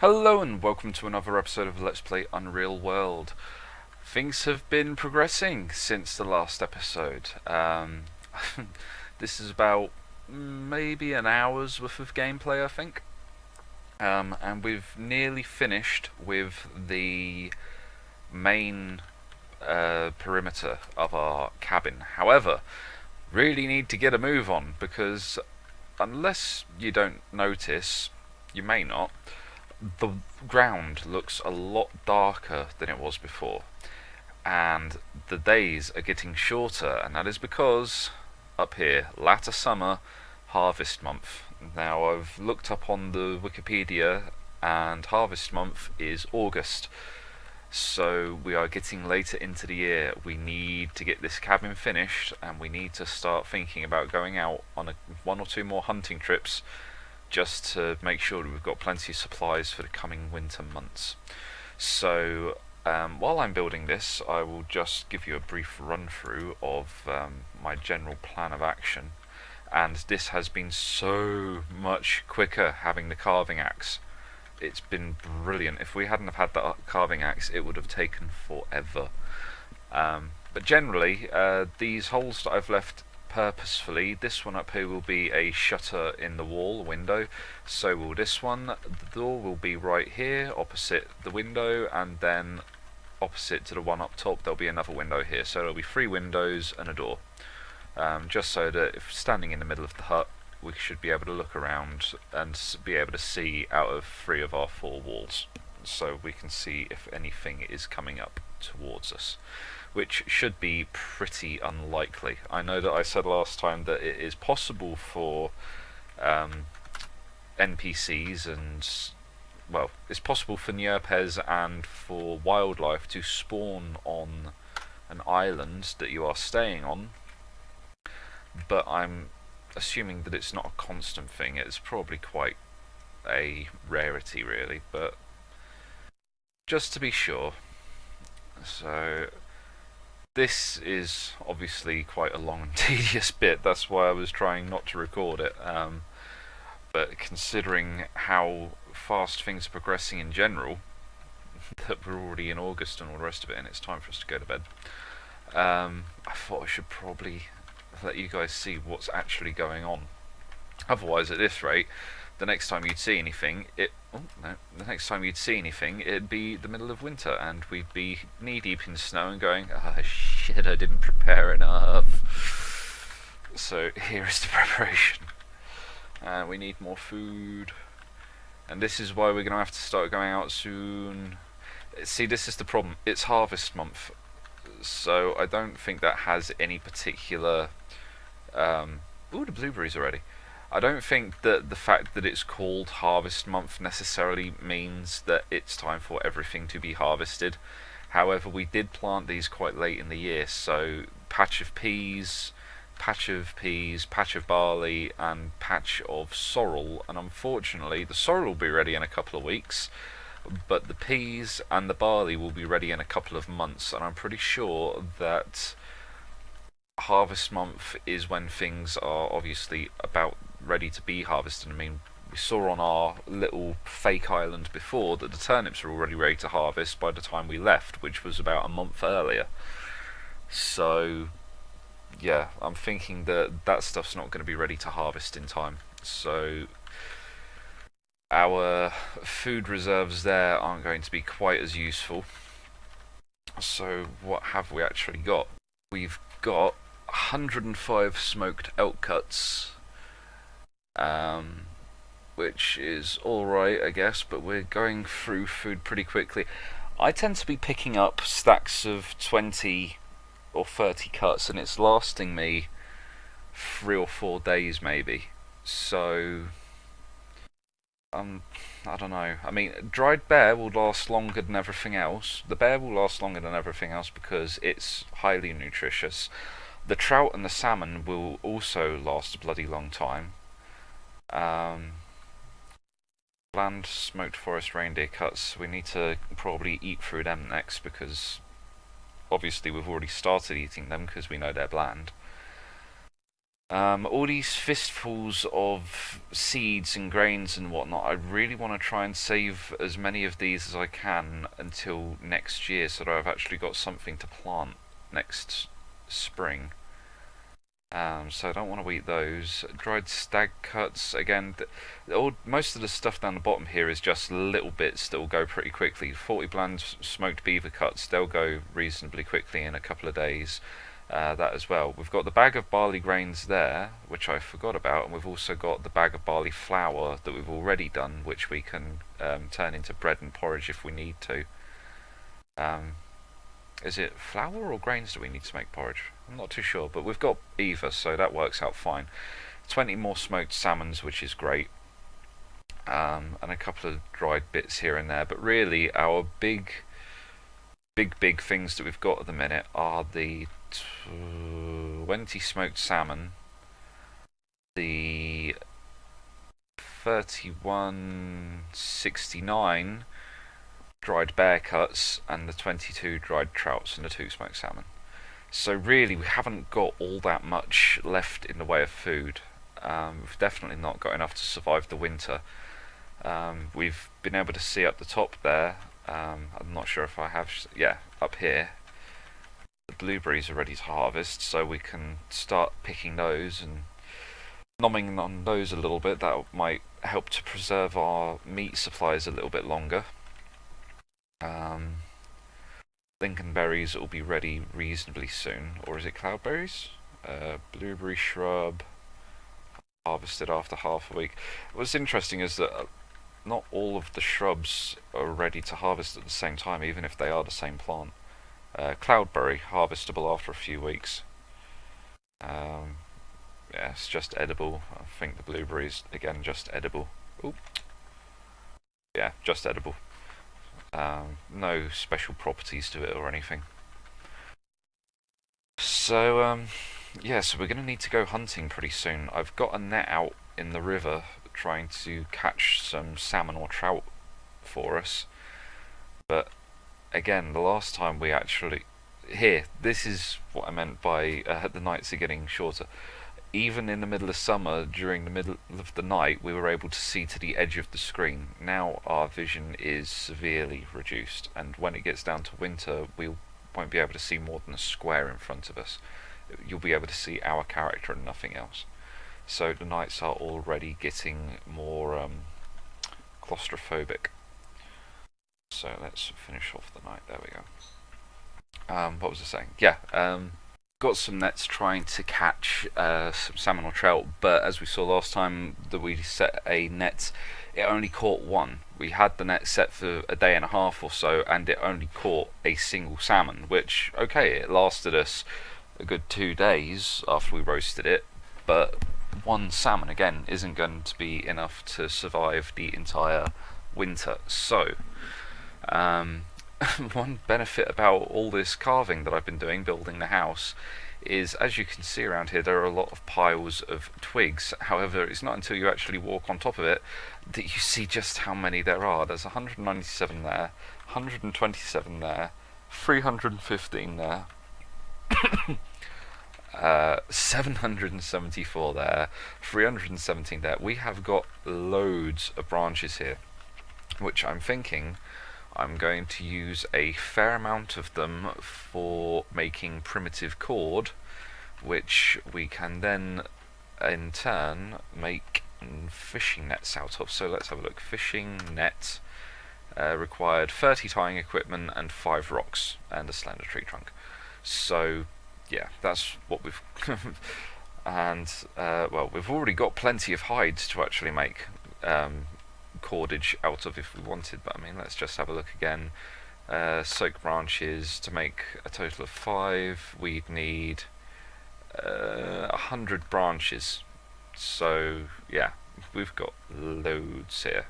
Hello and welcome to another episode of Let's Play Unreal World. Things have been progressing since the last episode. This is about maybe an hour's worth of gameplay, I think. And we've nearly finished with the main perimeter of our cabin. However, really need to get a move on because unless you don't notice, you may not, the ground looks a lot darker than it was before, and the days are getting shorter, and that is because up here, latter summer, harvest month. Now I've looked up on the Wikipedia and harvest month is August, so we are getting later into the year. We need to get this cabin finished, and we need to start thinking about going out on one or two more hunting trips just to make sure that we've got plenty of supplies for the coming winter months. So while I'm building this, I will just give you a brief run through of my general plan of action. And this has been so much quicker having the carving axe. It's been brilliant. If we hadn't have had the carving axe, it would have taken forever. But generally, these holes that I've left purposefully, this one up here will be a shutter in the wall, window, so will this one. The door will be right here opposite the window, and then opposite to the one up top there'll be another window here, so there'll be 3 windows and a door, just so that if standing in the middle of the hut we should be able to look around and be able to see out of 3 of our 4 walls, so we can see if anything is coming up towards us, which should be pretty unlikely. I know that I said last time that it is possible for NPCs and, well, it's possible for Nearpes and for wildlife to spawn on an island that you are staying on, but I'm assuming that it's not a constant thing. It's probably quite a rarity, really, but just to be sure. So this is obviously quite a long and tedious bit, that's why I was trying not to record it, but considering how fast things are progressing in general, that we're already in August and all the rest of it, and it's time for us to go to bed, I thought I should probably let you guys see what's actually going on. Otherwise, at this rate, the next time you'd see anything, it'd be the middle of winter, and we'd be knee-deep in snow and going, oh shit, I didn't prepare enough. So here is the preparation. And we need more food. And this is why we're going to have to start going out soon. See, this is the problem. It's harvest month, so I don't think that has any particular... ooh, the blueberries already. I don't think that the fact that it's called harvest month necessarily means that it's time for everything to be harvested. However, we did plant these quite late in the year, so patch of peas, patch of barley, and patch of sorrel, and unfortunately the sorrel will be ready in a couple of weeks, but the peas and the barley will be ready in a couple of months, and I'm pretty sure that harvest month is when things are obviously about ready to be harvested. I mean, we saw on our little fake island before that the turnips were already ready to harvest by the time we left, which was about a month earlier. So yeah, I'm thinking that that stuff's not going to be ready to harvest in time, so our food reserves there aren't going to be quite as useful. So what have we actually got? We've got 105 smoked elk cuts, which is alright, I guess, but we're going through food pretty quickly. I tend to be picking up stacks of 20 or 30 cuts, and it's lasting me 3 or 4 days maybe, so I don't know. I mean, dried bear will last longer than everything else. The bear will last longer than everything else because it's highly nutritious. The trout and the salmon will also last a bloody long time. Bland smoked forest reindeer cuts, we need to probably eat through them next, because obviously we've already started eating them because we know they're bland. All these fistfuls of seeds and grains and whatnot, I really want to try and save as many of these as I can until next year so that I've actually got something to plant next spring. So I don't want to eat those. Dried stag cuts, again, most of the stuff down the bottom here is just little bits that will go pretty quickly. 40 bland smoked beaver cuts, they'll go reasonably quickly in a couple of days. That as well. We've got the bag of barley grains there, which I forgot about, and we've also got the bag of barley flour that we've already done, which we can turn into bread and porridge if we need to. Is it flour or grains that we need to make porridge? I'm not too sure, but we've got either, so that works out fine. 20 more smoked salmons, which is great, and a couple of dried bits here and there, but really our big things that we've got at the minute are the 20 smoked salmon, the 3169 dried bear cuts, and the 22 dried trouts and the 2 smoked salmon. So really we haven't got all that much left in the way of food. We've definitely not got enough to survive the winter. We've been able to see up the top there, I'm not sure if I have, yeah, up here, the blueberries are ready to harvest, so we can start picking those and nomming on those a little bit. That might help to preserve our meat supplies a little bit longer. Lincolnberries will be ready reasonably soon, or is it cloudberries? Blueberry shrub, harvested after half a week. What's interesting is that not all of the shrubs are ready to harvest at the same time, even if they are the same plant. Cloudberry, harvestable after a few weeks. Yeah, it's just edible. I think the blueberries, again, just edible. Oop. Yeah, just edible. No special properties to it or anything. So, yeah, so we're going to need to go hunting pretty soon. I've got a net out in the river trying to catch some salmon or trout for us. But, again, the last time we actually... Here, this is what I meant by the nights are getting shorter. Even in the middle of summer, during the middle of the night, we were able to see to the edge of the screen. Now our vision is severely reduced, and when it gets down to winter, we won't be able to see more than a square in front of us. You'll be able to see our character and nothing else. So the nights are already getting more claustrophobic. So let's finish off the night. There we go. What was I saying? Yeah. Got some nets trying to catch some salmon or trout, but as we saw last time that we set a net, it only caught one. We had the net set for a day and a half or so, and it only caught a single salmon, which, okay, it lasted us a good 2 days after we roasted it, but one salmon, again, isn't going to be enough to survive the entire winter. So, one benefit about all this carving that I've been doing, building the house, is as you can see around here there are a lot of piles of twigs. However, it's not until you actually walk on top of it that you see just how many there are. There's 197 there, 127 there, 315 there, 774 there, 317 there. We have got loads of branches here, which I'm thinking I'm going to use a fair amount of them for making primitive cord, which we can then in turn make fishing nets out of. So let's have a look. Fishing net required 30 tying equipment and 5 rocks and a slender tree trunk. So yeah, that's what we've and well, we've already got plenty of hides to actually make cordage out of if we wanted, but I mean, let's just have a look again. Soak branches to make a total of 5. We'd need 100 branches. So yeah, we've got loads here.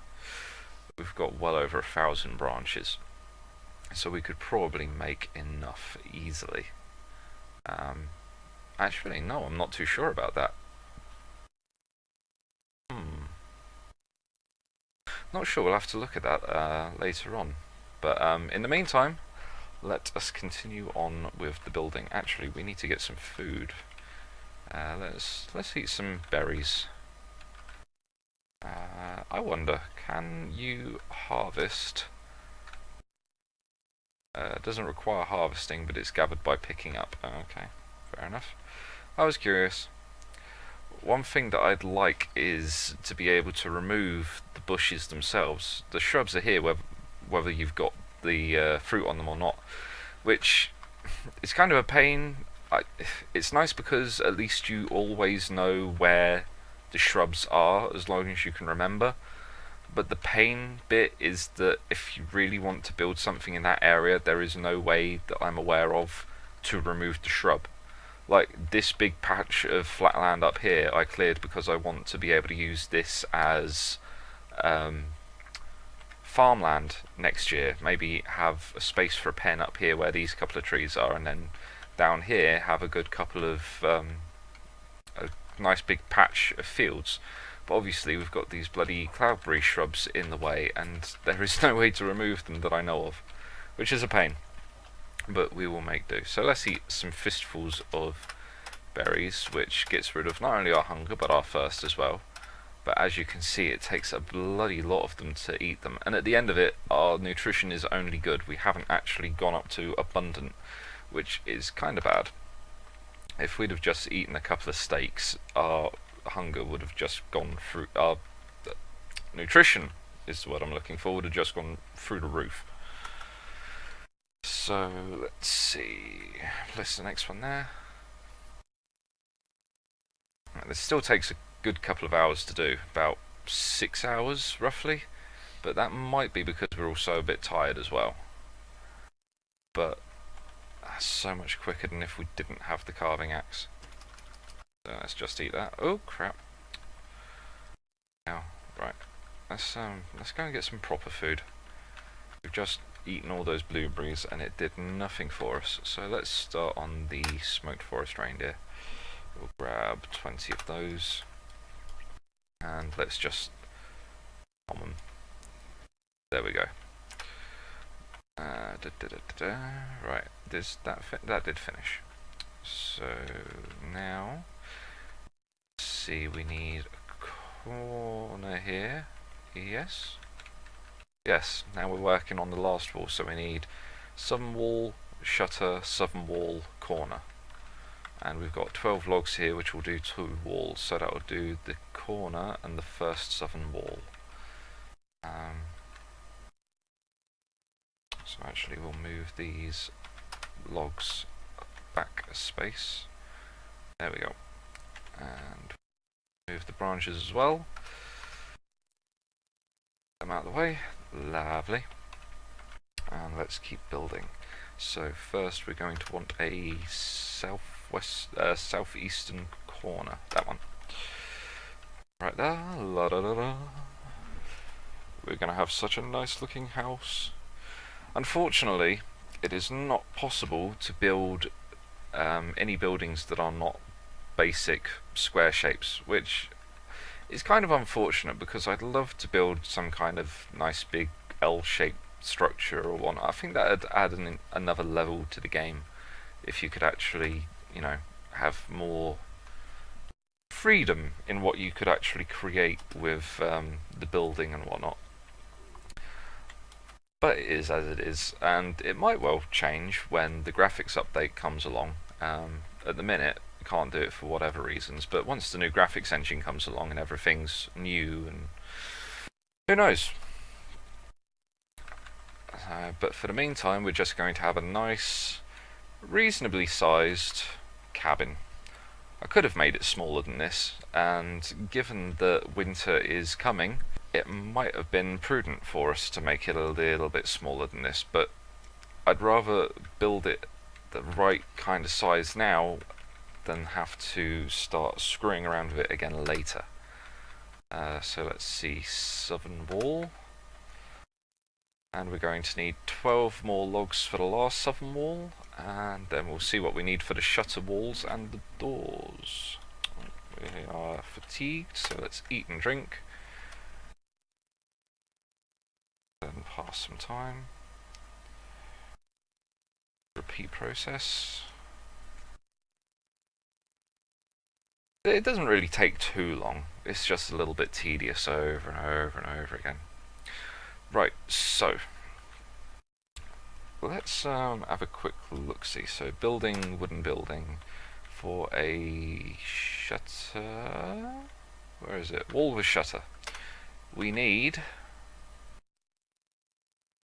We've got well over 1,000 branches, so we could probably make enough easily. Actually, no, I'm not too sure about that. Not sure, we'll have to look at that later on. But in the meantime, let us continue on with the building. Actually, we need to get some food. Let's eat some berries. I wonder, can you harvest? It doesn't require harvesting, but it's gathered by picking up. Okay, fair enough. I was curious. One thing that I'd like is to be able to remove the bushes themselves. The shrubs are here whether you've got the fruit on them or not, which is kind of a pain. It's nice because at least you always know where the shrubs are as long as you can remember. But the pain bit is that if you really want to build something in that area, there is no way that I'm aware of to remove the shrub. Like this big patch of flat land up here I cleared because I want to be able to use this as farmland next year. Maybe have a space for a pen up here where these couple of trees are, and then down here have a good couple of a nice big patch of fields. But obviously we've got these bloody cloudberry shrubs in the way, and there is no way to remove them that I know of, which is a pain. But we will make do. So let's eat some fistfuls of berries, which gets rid of not only our hunger but our thirst as well. But as you can see, it takes a bloody lot of them to eat them, and at the end of it our nutrition is only good. We haven't actually gone up to abundant, which is kind of bad. If we'd have just eaten a couple of steaks, our hunger would have just gone through, our nutrition is the word I'm looking for, would have just gone through the roof. So let's see, place the next one there. This still takes a good couple of hours to do, about 6 hours roughly, but that might be because we're also a bit tired as well. But that's so much quicker than if we didn't have the carving axe. So let's just eat that. Oh crap. Now, right, let's go and get some proper food. We've just eaten all those blueberries and it did nothing for us. So let's start on the smoked forest reindeer. We'll grab 20 of those and let's just bomb them. There we go. Right, that did finish. So now, let's see, we need a corner here. Yes. Yes, now we're working on the last wall, so we need southern wall, shutter, southern wall, corner. And we've got 12 logs here which will do 2 walls, so that will do the corner and the first southern wall. So actually we'll move these logs back a space. There we go. And move the branches as well. Them out of the way. Lovely. And let's keep building. So first we're going to want a southeastern corner. That one. Right there. La da da da. We're going to have such a nice looking house. Unfortunately, it is not possible to build any buildings that are not basic square shapes, which is kind of unfortunate because I'd love to build some kind of nice big L-shaped structure or whatnot. I think that would add another level to the game if you could actually, you know, have more freedom in what you could actually create with the building and whatnot. But it is as it is, and it might well change when the graphics update comes along. At the minute, I can't do it for whatever reasons, but once the new graphics engine comes along and everything's new, and who knows. But for the meantime, we're just going to have a nice, reasonably sized cabin. I could have made it smaller than this, and given that winter is coming, it might have been prudent for us to make it a little bit smaller than this, but I'd rather build it the right kind of size now than have to start screwing around with it again later. So let's see, southern wall, and we're going to need 12 more logs for the last southern wall, and then we'll see what we need for the shutter walls and the doors. We are fatigued, so let's eat and drink. Then pass some time. Repeat process. It doesn't really take too long. It's just a little bit tedious over and over and over again. Right, so let's have a quick look-see. So building, wooden building for a shutter. Where is it? Wall with shutter. We need...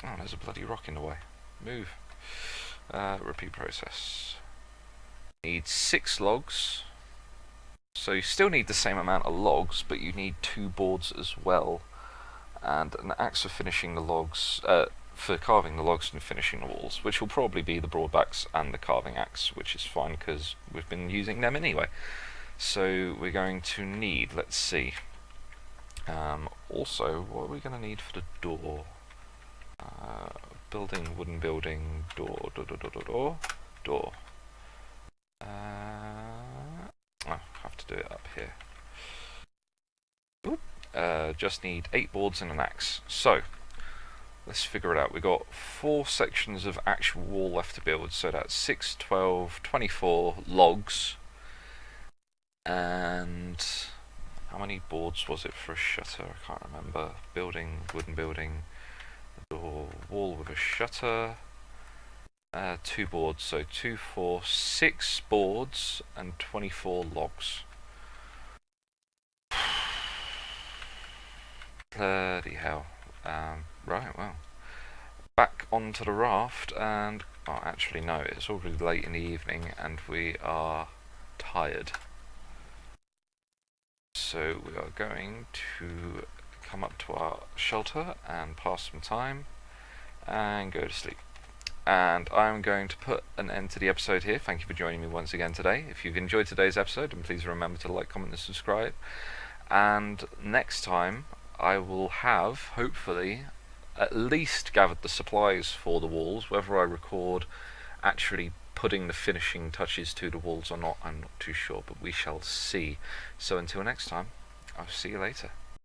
Oh, there's a bloody rock in the way. Move. Repeat process. Need 6 logs. So you still need the same amount of logs, but you need 2 boards as well. And an axe for finishing the logs, for carving the logs and finishing the walls, which will probably be the broadbacks and the carving axe, which is fine because we've been using them anyway. So we're going to need, let's see, also, what are we going to need for the door? Building, wooden building, door. I have to do it up here. Oop. Just need 8 boards and an axe. So, let's figure it out. We've got 4 sections of actual wall left to build, so that's 6, 12, 24 logs. And how many boards was it for a shutter? I can't remember. Building, wooden building, door, wall with a shutter. 2 boards, so 2, 4, 6 boards and 24 logs. Bloody hell. Right, well. Back onto the raft and... Oh, actually no, it's already late in the evening and we are tired. So we are going to come up to our shelter and pass some time and go to sleep. And I'm going to put an end to the episode here. Thank you for joining me once again today. If you've enjoyed today's episode, then please remember to like, comment and subscribe. And next time I will have, hopefully, at least gathered the supplies for the walls. Whether I record actually putting the finishing touches to the walls or not, I'm not too sure, but we shall see. So until next time, I'll see you later.